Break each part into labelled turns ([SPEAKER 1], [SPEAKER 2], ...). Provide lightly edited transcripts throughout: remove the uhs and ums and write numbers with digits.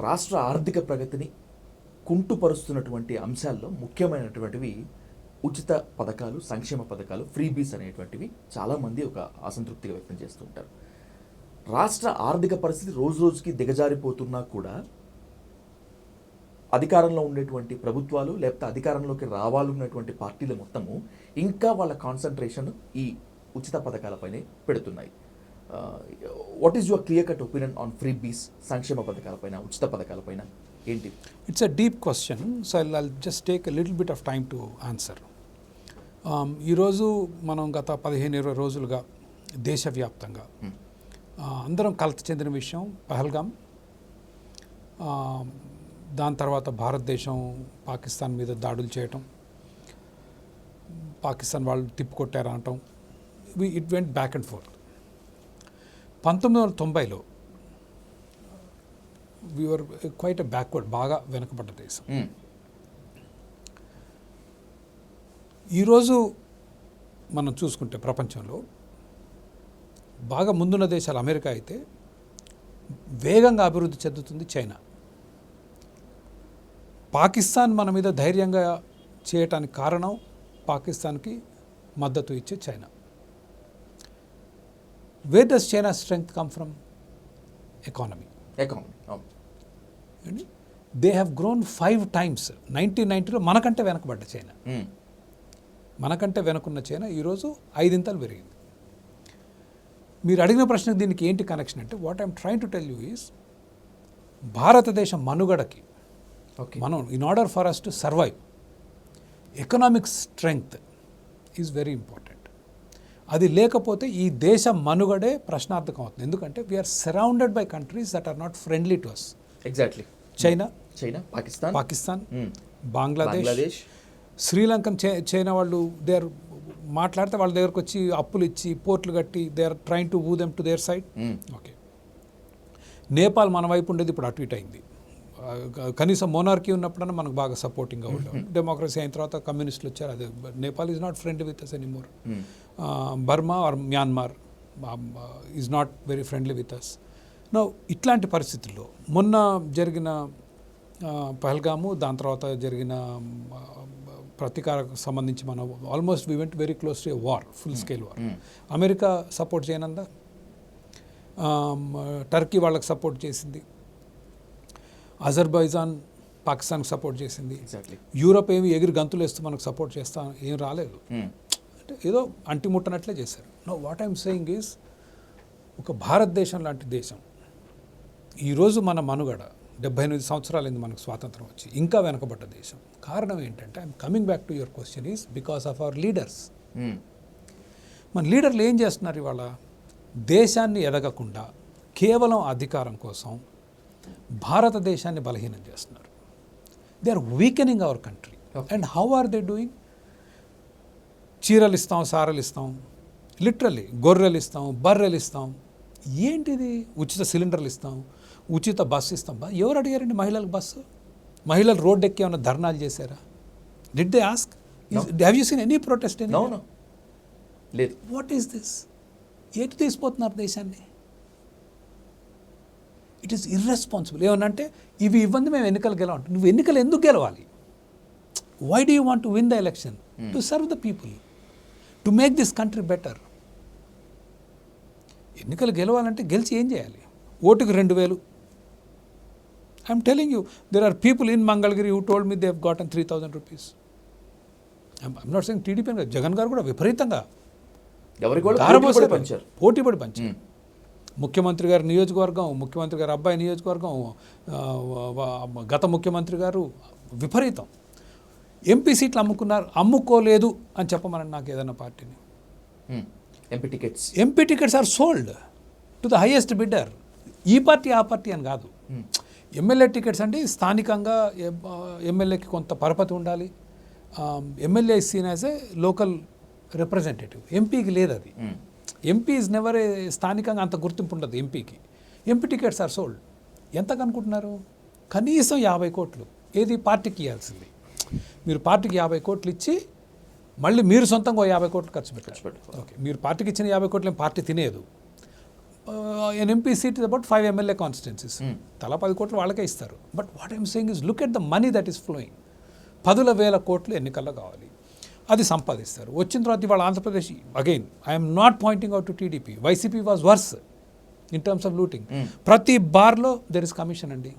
[SPEAKER 1] రాష్ట్ర ఆర్థిక ప్రగతిని కుంటుపరుస్తున్నటువంటి అంశాల్లో ముఖ్యమైనటువంటివి ఉచిత పథకాలు, సంక్షేమ పథకాలు, ఫ్రీబీస్ అనేటువంటివి చాలామంది ఒక అసంతృప్తిగా వ్యక్తం చేస్తూ ఉంటారు. రాష్ట్ర ఆర్థిక పరిస్థితి రోజు రోజుకి దిగజారిపోతున్నా కూడా అధికారంలో ఉండేటువంటి ప్రభుత్వాలు లేకపోతే అధికారంలోకి రావాలన్నటువంటి పార్టీలు మొత్తము ఇంకా వాళ్ళ కాన్సన్ట్రేషన్ ఈ ఉచిత పథకాలపైనే పెడుతున్నాయి. What is your clear cut opinion on freebies, సంక్షేమ పథకాలపైన, ఉచిత పథకాలపైన ఏంటి?
[SPEAKER 2] It's a deep question, so I just take a little bit of time to answer. ఈరోజు మనం గత 15-20 రోజులుగా దేశవ్యాప్తంగా అందరం కలత చెందిన విషయం పహల్గామ్, దాని తర్వాత భారతదేశం పాకిస్తాన్ మీద దాడులు చేయటం, పాకిస్తాన్ వాళ్ళు తిప్పికొట్టారు అనటం, it went back and forth. 1990లో వీఆర్ క్వైట్ ఎ బ్యాక్వర్డ్, బాగా వెనకబడ్డ దేశం. ఈరోజు మనం చూసుకుంటే ప్రపంచంలో బాగా ముందున్న దేశాలు అమెరికా అయితే వేగంగా అభివృద్ధి చెందుతుంది చైనా. పాకిస్తాన్ మన మీద ధైర్యంగా చేయటానికి కారణం పాకిస్తాన్కి మద్దతు ఇచ్చే China. Where does China strength come from? Economy. They have grown 5 times. 1990లో మనకంటే వెనకబడ్డ చైనా, మనకంటే వెనుకున్న చైనా ఈరోజు 5 ఇంతలు పెరిగింది. మీరు అడిగిన ప్రశ్నకు దీనికి ఏంటి కనెక్షన్ అంటే, what I'm trying to tell you is, భారతదేశం మనుగడకి మనం in order for us to survive, economic strength is very important. అది లేకపోతే ఈ దేశం మనుగడే ప్రశ్నార్థకం అవుతుంది. ఎందుకంటే we're surrounded by countries that are not friendly to us.
[SPEAKER 1] Exactly. China,
[SPEAKER 2] Pakistan, Bangladesh, Sri Lankan China వాళ్ళు దే ఆర్ మాట్లాడితే వాళ్ళ దగ్గరకు వచ్చి అప్పులు ఇచ్చి పోర్ట్లు కట్టి they are trying to move them to their side. Okay, Nepal మన వైపు ఉండేది, ఇప్పుడు అటు ఇటు అయింది. కనీసం మోనార్కీ ఉన్నప్పుడన్నా మనకు బాగా సపోర్టింగ్గా ఉంటాం. డెమోక్రసీ అయిన తర్వాత కమ్యూనిస్టులు వచ్చారు, అదే Nepal is not friendly with us anymore. Burma or Myanmar is not very friendly with us. No, ఇట్లాంటి పరిస్థితుల్లో మొన్న జరిగిన పహల్గాము, దాని తర్వాత జరిగిన ప్రతీకారకు సంబంధించి మనం almost we went very close to a war, full scale war. America support చేయనందా, టర్కీ వాళ్ళకి సపోర్ట్ చేసింది, అజర్బైజాన్ పాకిస్తాన్కి సపోర్ట్ చేసింది, యూరప్ ఏమి ఎగిరి గంతులు వేస్తూ మనకు సపోర్ట్ చేస్తా ఏం రాలేదు. అంటే ఏదో అంటిముట్టనట్లే చేశారు. No, what I'm saying is, ఒక భారతదేశం లాంటి దేశం ఈరోజు మన మనుగడ 78 సంవత్సరాలైంది మనకు స్వాతంత్రం వచ్చి, ఇంకా వెనకబడ్డ దేశం. కారణం ఏంటంటే, I'm coming back to your question, is because of our leaders. మన లీడర్లు ఏం చేస్తున్నారు ఇవాళ? దేశాన్ని ఎదగకుండా కేవలం అధికారం కోసం భారతదేశాన్ని బలహీనం చేస్తున్నారు. They are weakening our country. And how are they doing? చీరలు ఇస్తాం, సారలు ఇస్తాం, లిటరల్లీ గొర్రెలు ఇస్తాం, బర్రెలు ఇస్తాం. ఏంటిది? ఉచిత సిలిండర్లు ఇస్తాం, ఉచిత బస్సు ఇస్తాం. ఎవరు అడిగారండి మహిళలకు బస్సు? మహిళలు రోడ్డు ఎక్కి ఏమైనా ధర్నాలు చేశారా? Did they ask? Have you seen any protest?
[SPEAKER 1] లేదు.
[SPEAKER 2] What is this? ఏంటి తీసిపోతున్నారు దేశాన్ని? It is irresponsible. ఏమనంటే, ఇవి ఇవ్వండి మేము ఎన్నికలు గెలవండి. నువ్వు ఎన్నికలు ఎందుకు గెలవాలి? Why do you want to win the election? To serve the people, to make this country better. ఎన్నికలు గెలవాలంటే గెలిచి ఏం చేయాలి? ఓటుకు 2000. I'm telling you, there are people in Mangalagiri who told me they have gotten 3000 rupees. I'm not saying TDP అని, జగన్ గారు కూడా విపరీతంగా పోటీపడి పంచారు. ముఖ్యమంత్రి గారి నియోజకవర్గం, ముఖ్యమంత్రి గారి అబ్బాయి నియోజకవర్గం, గత ముఖ్యమంత్రి గారు విపరీతం. ఎంపీ సీట్లు అమ్ముకోలేదు అని చెప్పమని నాకు ఏదైనా పార్టీని. MP tickets are sold to the highest bidder. ఈ పార్టీ ఆ పార్టీ అని కాదు. ఎమ్మెల్యే టికెట్స్ అంటే స్థానికంగా ఎమ్మెల్యేకి కొంత పరపతి ఉండాలి. MLA is seen as a local representative. ఎంపీకి లేదు అది. ఎంపీ ఈజ్ నెవర్ ఏ, స్థానికంగా అంత గుర్తింపు ఉండదు ఎంపీకి. MP tickets are sold. ఎంత కనుకుంటున్నారు? కనీసం 50 కోట్లు. ఏది పార్టీకి ఇవ్వాల్సింది? మీరు పార్టీకి 50 కోట్లు ఇచ్చి మళ్ళీ మీరు సొంతంగా 50 కోట్లు ఖర్చు పెట్టారు. ఓకే, మీరు పార్టీకి ఇచ్చిన 50 కోట్లు పార్టీ తినేదు. An MP seat is about 5 MLA constituencies, తలా 10 కోట్లు వాళ్ళకే ఇస్తారు. But what I'm saying is look at the money that is flowing. 10,000 కోట్లు ఎన్నికల్లో కావాలి, అది సంపాదిస్తారు. వచ్చిన తర్వాత ఇవాళ Andhra Pradesh, again I'm not pointing out to TDP, YCP was worse in terms of looting. ప్రతి బార్లో దెర్ ఇస్ కమిషన్ అండి.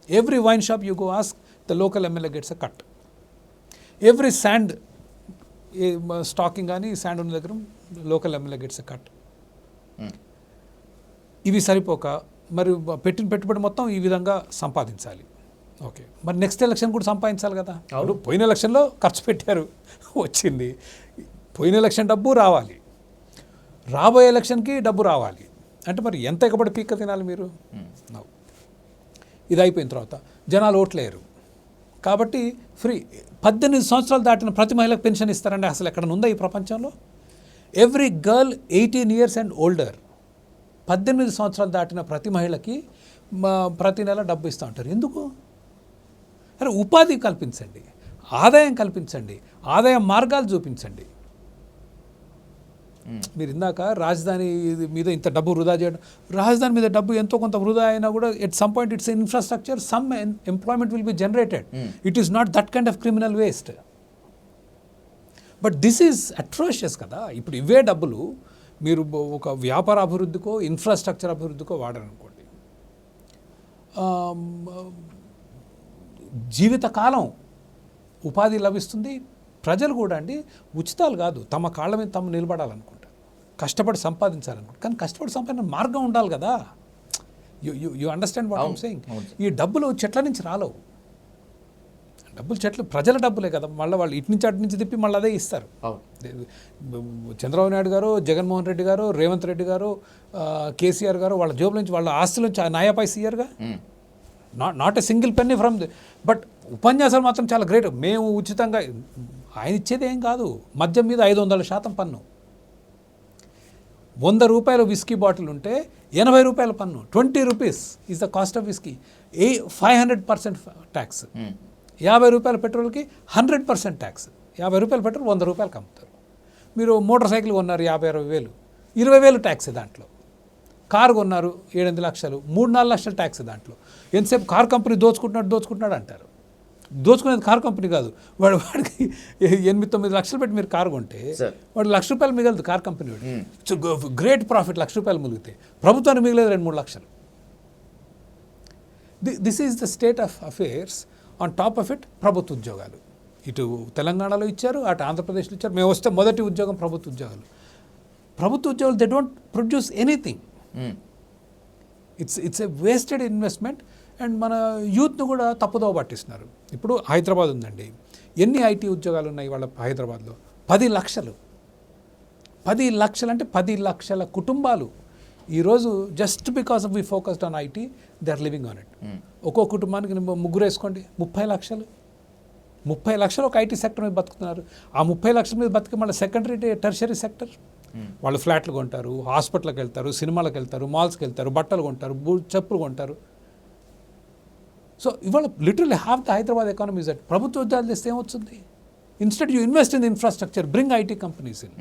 [SPEAKER 2] Every wine shop you go ask, the local MLA gets a cut. Every sand stocking కానీ sand ఉన్న దగ్గర local MLA gets a cut. ఇవి సరిపోక మరి పెట్టిన పెట్టుబడి మొత్తం ఈ విధంగా సంపాదించాలి. ఓకే, మరి నెక్స్ట్ ఎలక్షన్ కూడా సంపాదించాలి కదా. అవును, పోయిన ఎలక్షన్లో ఖర్చు పెట్టారు, వచ్చింది. పోయిన ఎలక్షన్ డబ్బు రావాలి, రాబోయే ఎలక్షన్కి డబ్బు రావాలి. అంటే మరి ఎంత ఎగబడి పీక్క తినాలి మీరు? ఇది అయిపోయిన తర్వాత జనాలు ఓట్లేరు కాబట్టి ఫ్రీ. 18 సంవత్సరాలు దాటిన ప్రతి మహిళకు పెన్షన్ ఇస్తారండి. అసలు ఎక్కడ ఉందా ఈ ప్రపంచంలో? Every girl 18 years and older, 18 సంవత్సరాలు దాటిన ప్రతి మహిళకి ప్రతి నెల డబ్బు ఇస్తూ ఉంటారు. ఎందుకు? అరే ఉపాధి కల్పించండి, ఆదాయం కల్పించండి, ఆదాయ మార్గాలు చూపించండి. మీరు ఇందాక రాజధాని మీద ఇంత డబ్బు వృధా చేయడం, రాజధాని మీద డబ్బు ఎంతో కొంత వృధా అయినా కూడా at some point it's infrastructure, some employment will be generated. It is not that kind of criminal waste. But this is atrocious కదా. ఇప్పుడు ఇవే డబ్బులు మీరు ఒక వ్యాపార అభివృద్ధికో ఇన్ఫ్రాస్ట్రక్చర్ అభివృద్ధికో వాడారనుకోండి, జీవితకాలం ఉపాధి లభిస్తుంది. ప్రజలు కూడా అండి ఉచితాలు కాదు, తమ కాళ్ళ మీద తమ నిలబడాలనుకుంటారు, కష్టపడి సంపాదించాలనుకుంటారు. కానీ కష్టపడి సంపాదించిన మార్గం ఉండాలి కదా. You understand what I'm saying? ఈ డబ్బులు చెట్ల నుంచి రాలవు. డబ్బులు చెట్లు ప్రజల డబ్బులే కదా. మళ్ళీ వాళ్ళు ఇటు నుంచి అటు నుంచి తిప్పి మళ్ళీ అదే ఇస్తారు. చంద్రబాబు నాయుడు గారు, జగన్మోహన్ రెడ్డి గారు, రేవంత్ రెడ్డి గారు, కేసీఆర్ గారు వాళ్ళ జోబుల నుంచి, వాళ్ళ ఆస్తుల నుంచి నయా పైసా ఇయ్యరుగా. Not a single penny from the. But ఉపన్యాసాలు మాత్రం చాలా గ్రేట్. మేము ఉచితంగా, ఆయన ఇచ్చేది ఏం కాదు. మద్యం మీద 500% పన్ను. 100 రూపాయల విస్కీ బాటిల్ ఉంటే 80 రూపాయల పన్ను. 20 rupees is the cost of whisky. 500% tax. 50 రూపాయల పెట్రోల్కి 100% ట్యాక్స్. 50 రూపాయల పెట్రోల్ 100 రూపాయలకి అమ్ముతారు. మీరు మోటార్ సైకిల్ కొన్నారు 50-60 వేలు, 20 వేలు ట్యాక్స్ దాంట్లో. కారు కొన్నారు 7-8 లక్షలు, 3-4 లక్షల ట్యాక్స్ దాంట్లో. ఎంతసేపు కార్ కంపెనీ దోచుకుంటున్నాడు అంటారు. దోచుకునేది కార్ కంపెనీ కాదు, వాడికి 8-9 లక్షలు పెట్టి మీరు కారు కొంటే వాడు ₹1,00,000 మిగలదు కార్ కంపెనీ వాడు. గ్రేట్ ప్రాఫిట్, ₹1,00,000 మిగిలితే ప్రభుత్వానికి మిగిలేదు 2-3 లక్షలు. This is the state of affairs. On top of it ప్రభుత్వ ఉద్యోగాలు ఇటు తెలంగాణలో ఇచ్చారు, అటు ఆంధ్రప్రదేశ్లో ఇచ్చారు. మేము వస్తే మొదటి ఉద్యోగం ప్రభుత్వ ఉద్యోగాలు. ప్రభుత్వ ఉద్యోగాలు they don't produce anything. It's a wasted investment. And మన యూత్ను కూడా తప్పుదోవ పట్టిస్తున్నారు. ఇప్పుడు హైదరాబాద్ ఉందండి, ఎన్ని ఐటీ ఉద్యోగాలు ఉన్నాయి వాళ్ళ హైదరాబాద్లో? 10 లక్షలు. 10 లక్షలు అంటే 10 లక్షల కుటుంబాలు ఈరోజు just because of we focused on IT they are living on it. ఒక్కో కుటుంబానికి 3 వేసుకోండి, 30 లక్షలు. 30 లక్షలు ఒక ఐటీ సెక్టర్ మీద బతుకుతున్నారు. ఆ 30 లక్షల మీద బతికి మళ్ళీ సెకండరీ టెర్షరీ సెక్టర్. వాళ్ళు ఫ్లాట్లు కొంటారు, హాస్పిటల్కి వెళ్తారు, సినిమాలకు వెళ్తారు, మాల్స్కి వెళ్తారు, బట్టలు కొంటారు, చెప్పులు కొంటారు. సో ఇవాళ literally half the Hyderabad economy is that. ప్రభుత్వ ఉద్యోగాలు చేస్తే ఏమవుతుంది? Instead you invest in infrastructure, bring IT companies in.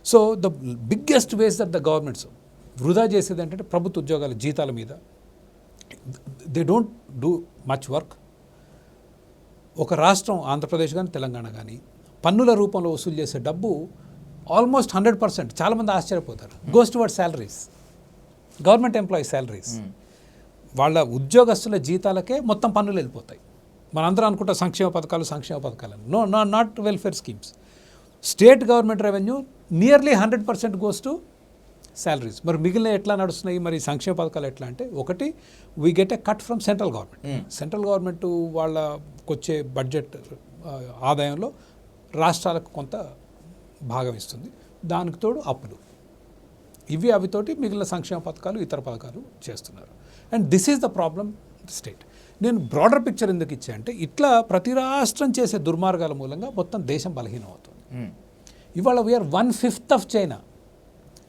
[SPEAKER 2] So the biggest ways that the governments వృధా చేసేది ఏంటంటే ప్రభుత్వ ఉద్యోగాల జీతాల మీద. They don't do much work. ఒక రాష్ట్రం ఆంధ్రప్రదేశ్ కానీ తెలంగాణ కానీ పన్నుల రూపంలో వసూలు చేసే డబ్బు ఆల్మోస్ట్ 100%, చాలామంది ఆశ్చర్యపోతారు, goes towards salaries, government employees salaries. వాళ్ళ ఉద్యోగస్తుల జీతాలకే మొత్తం పన్నులు వెళ్ళిపోతాయి. మనందరం అనుకుంటాం సంక్షేమ పథకాలు అని. Not welfare schemes. State government revenue nearly 100% goes to salaries. మరి మిగిలిన ఎట్లా నడుస్తున్నాయి మరి సంక్షేమ పథకాలు ఎట్లా అంటే, ఒకటి we get a cut from central government. Central government వాళ్ళకు వచ్చే బడ్జెట్ ఆదాయంలో రాష్ట్రాలకు కొంత భాగం ఇస్తుంది. దానికి తోడు అప్పులు, ఇవి అవితోటి మిగిలిన సంక్షేమ పథకాలు ఇతర పథకాలు చేస్తున్నారు. And this is the problem state. నేను బ్రాడర్ పిక్చర్ ఎందుకు ఇచ్చా అంటే, ఇట్లా ప్రతి రాష్ట్రం చేసే దుర్మార్గాల మూలంగా మొత్తం దేశం బలహీనం అవుతుంది. ఇవాళ వీఆర్ 1/5 ఆఫ్ చైనా.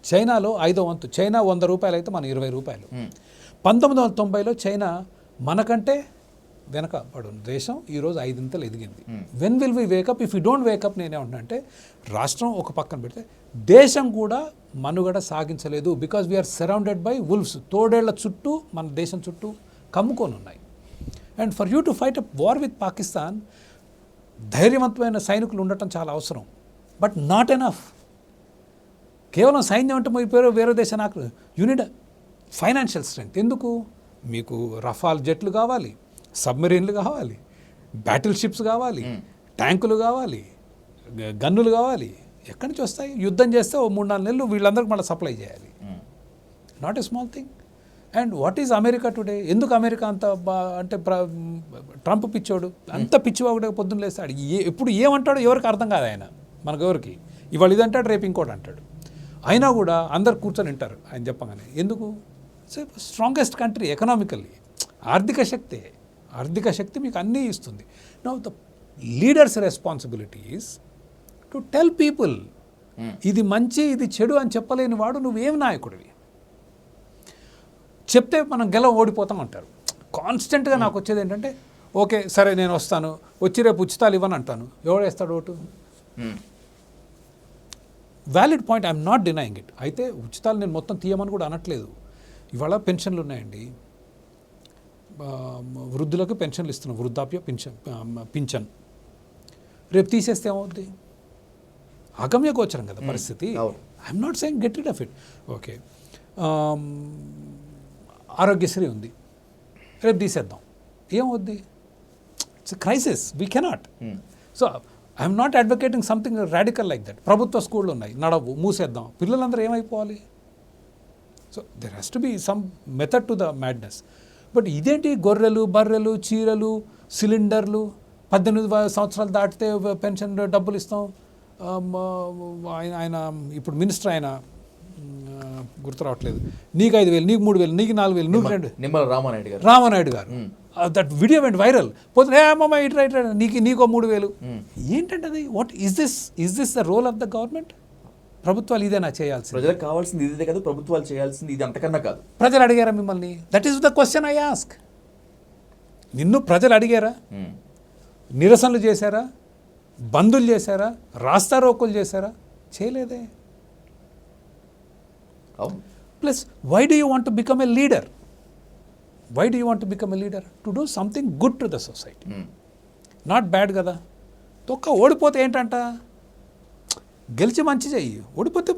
[SPEAKER 2] చైనాలో 5వ వంతు. చైనా 100 రూపాయలు అయితే మన 20 రూపాయలు. 1990లో చైనా మనకంటే వెనకబడు దేశం ఈరోజు 5 ఎదిగింది. When will we wake up? If you don't wake up, నేనేమంటున్నా అంటే రాష్ట్రం ఒక పక్కన పెడితే దేశం కూడా మనుగడ సాగించలేదు. Because we are surrounded by wolves. తోడేళ్ల చుట్టూ మన దేశం చుట్టూ కమ్ముకొని ఉన్నాయి. And for you to fight a war with Pakistan, ధైర్యవంతమైన సైనికులు ఉండటం చాలా అవసరం, బట్ నాట్ ఎనఫ్. కేవలం సైన్యం అంటే వేరే దేశాన్ని యూనిట్ ఫైనాన్షియల్ స్ట్రెంగ్త్. ఎందుకు? మీకు రఫాల్ జెట్లు కావాలి, సబ్మెరీన్లు కావాలి, బ్యాటిల్ షిప్స్ కావాలి, ట్యాంకులు కావాలి, గన్నులు కావాలి. ఎక్కడి నుంచి వస్తాయి? యుద్ధం చేస్తే ఓ 3-4 నెలలు వీళ్ళందరికీ మళ్ళీ సప్లై చేయాలి. Not a small thing. And what is America today? ఎందుకు అమెరికా అంత అంటే ట్రంప్ పిచ్చోడు, అంత పిచ్చివాగుడే పొద్దున్న లేస్తాడు. ఎప్పుడు ఏమంటాడో ఎవరికి అర్థం కాదు ఆయన, మనకు ఎవరికి. ఇవాళ ఇది అంటాడు, రేపు ఇంకోటి అంటాడు. అయినా కూడా అందరు కూర్చొని వింటారు ఆయన చెప్పగానే. ఎందుకు? Strongest country economically. ఆర్థిక శక్తి మీకు అన్నీ ఇస్తుంది. Now the leaders responsibility is to tell people ఇది మంచి ఇది చెడు అని చెప్పలేని వాడు నువ్వేం నాయకుడివి? చెప్తే మనం ఓడిపోతాం అంటారు. కాన్స్టెంట్గా నాకు వచ్చేది ఏంటంటే, ఓకే సరే నేను వస్తాను, వచ్చి రేపు ఉచితాలు ఇవ్వని అంటాను. ఎవడు వేస్తాడు vote? Valid point, I'm not denying it. అయితే ఉచితాలు నేను మొత్తం తీయమని కూడా అనట్లేదు. ఇవాళ పెన్షన్లు ఉన్నాయండి, వృద్ధులకు పెన్షన్లు ఇస్తున్నాం, వృద్ధాప్య పింఛన్. రేపు తీసేస్తే ఏమవుద్ది? అగమ్య గోచరం కదా పరిస్థితి. I'm not saying get rid of it. Okay, Aarogyasri ఉంది, రేపు తీసేద్దాం, ఏమవుద్ది? It's crisis, we cannot. So I'm not advocating something radical like that. ప్రభుత్వ స్కూళ్ళు ఉన్నాయి, నడవు, మూసేద్దాం, పిల్లలందరూ ఏమైపోవాలి? So there has to be some method to the madness. But ఇదేంటి గొర్రెలు, బర్రెలు, చీరలు, సిలిండర్లు, 18 సంవత్సరాలు దాటితే పెన్షన్ డబ్బులు ఇస్తాం. ఆయన ఇప్పుడు మినిస్టర్ ఆయన గుర్తు రావట్లేదు, నీకు 5,000, నీకు 3,000, నీకు 4,000, నీకు 2.
[SPEAKER 1] నిమ్మల రామానాయుడు గారు
[SPEAKER 2] దట్ వీడియో వెంట్ వైరల్. పోతే అమ్మమ్మ ఇటు రైట్ నీకో 3,000. ఏంటంటే అది what is this the role of the government? ప్రభుత్వాలు ఇదేనా చేయాల్సింది?
[SPEAKER 1] ప్రజలకు కావాల్సింది ఇదే కదా, ప్రభుత్వాలు చేయాల్సింది ఇది అంతకన్నా కాదు.
[SPEAKER 2] ప్రజలు అడిగారా మిమ్మల్ని? That is the question I ask. నిన్ను ప్రజలు అడిగారా? నిరసనలు చేశారా? బందులు చేశారా? రాస్తారోకోలు చేశారా? చేయలేదే. Plus why do you want to become a leader? Why do you want to become a leader? To do something good to the society, not bad కదా. ఓడిపోతే ఏంటంట? గెలిచి మంచి చెయ్యి, ఓడిపోతే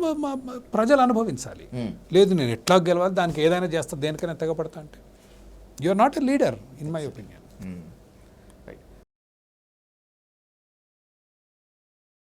[SPEAKER 2] ప్రజలు అనుభవించాలి. లేదు నేను ఎట్లా గెలవాలి, దానికి ఏదైనా చేస్తా, దేనికైనా తెగపడతా అంటే you are not a leader in my opinion.